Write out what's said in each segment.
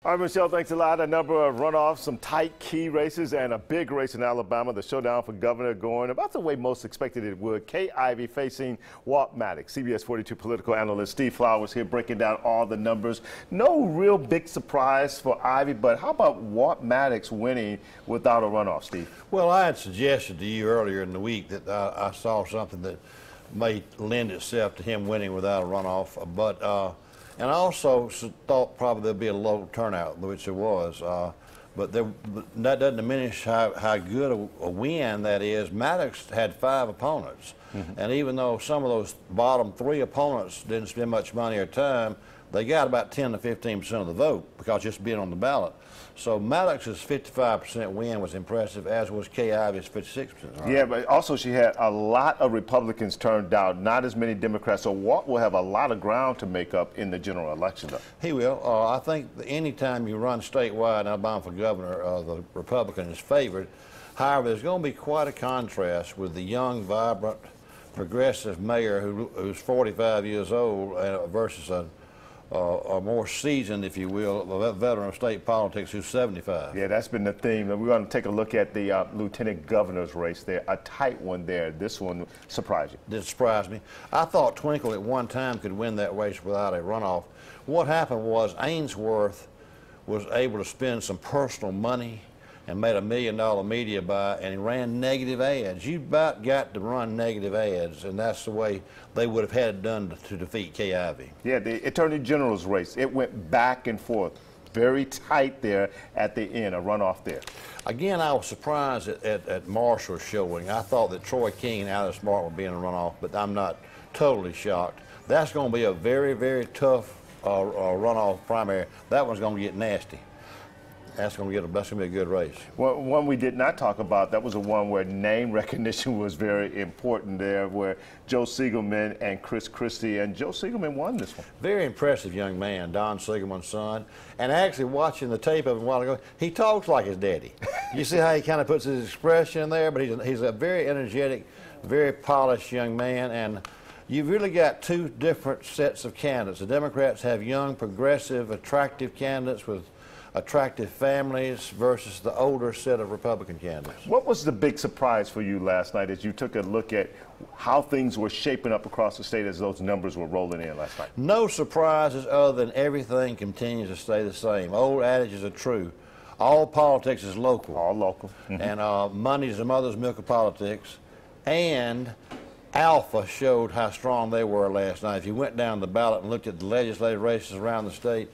All right, Michelle, thanks a lot. A number of runoffs, some tight key races, and a big race in Alabama. The showdown for governor going about the way most expected it would. Kay Ivey facing Walt Maddox. CBS 42 political analyst Steve Flowers here breaking down all the numbers. No real big surprise for Ivey, but how about Walt Maddox winning without a runoff, Steve? Well, I had suggested to you earlier in the week that I saw something that may lend itself to him winning without a runoff, and I also thought probably there'd be a low turnout, which there was. But that doesn't diminish how good a win that is. Maddox had 5 opponents. And even though some of those bottom 3 opponents didn't spend much money or time, they got about 10 to 15% of the vote because just being on the ballot. So Maddox's 55% win was impressive, as was Kay Ivey's 56%. Right? Yeah, but also she had a lot of Republicans turned out, not as many Democrats. So Walt will have a lot of ground to make up in the general election, though. He will. I think any time you run statewide in Alabama for governor, the Republican is favored. However, there's going to be quite a contrast with the young, vibrant, progressive mayor who's 45 years old versus a more seasoned, if you will, a veteran of state politics who's 75. Yeah, that's been the theme. We're going to take a look at the lieutenant governor's race there. A tight one there. This one surprised you? Did surprise me. I thought Twinkle at one time could win that race without a runoff. What happened was Ainsworth was able to spend some personal money and made $1 million media buy, and he ran negative ads. You about got to run negative ads, and that's the way they would have had it done to defeat Kay Ivey. Yeah, the Attorney General's race, it went back and forth. Very tight there at the end, a runoff there. Again, I was surprised at Marshall's showing. I thought that Troy King and Alice Martin would be in a runoff, but I'm not totally shocked. That's going to be a very, very tough runoff primary. That one's going to get nasty. That's going to be a good race. Well, one we did not talk about, that was the one where name recognition was very important there, where Joe Siegelman and Chris Christie, and Joe Siegelman won this one. Very impressive young man, Don Siegelman's son. And actually watching the tape of him a while ago, he talks like his daddy. You see how he kind of puts his expression in there, but he's a very energetic, very polished young man. And you've really got 2 different sets of candidates. The Democrats have young, progressive, attractive candidates with attractive families versus the older set of Republican candidates. What was the big surprise for you last night as you took a look at how things were shaping up across the state as those numbers were rolling in last night? No surprises other than everything continues to stay the same. Old adages are true. All politics is local. All local. And money is the mother's milk of politics. And Alpha showed how strong they were last night. If you went down the ballot and looked at the legislative races around the state,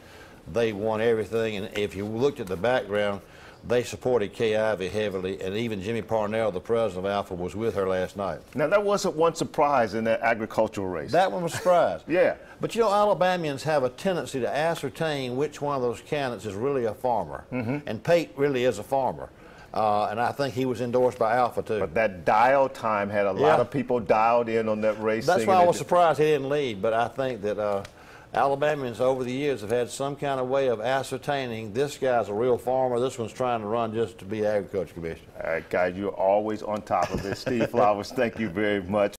they won everything, and if you looked at the background, they supported Kay Ivey heavily, and even Jimmy Parnell, the president of Alpha, was with her last night. Now, that wasn't one surprise in that agricultural race. That one was a surprise. Yeah. But, you know, Alabamians have a tendency to ascertain which one of those candidates is really a farmer, and Pate really is a farmer. And I think he was endorsed by Alpha, too. But that dial time had a lot of people dialed in on that race. That's why I was surprised he didn't lead, but I think that Alabamians over the years have had some kind of way of ascertaining this guy's a real farmer, this one's trying to run just to be agriculture commissioner. All right, guys, you're always on top of this. Steve Flowers, thank you very much.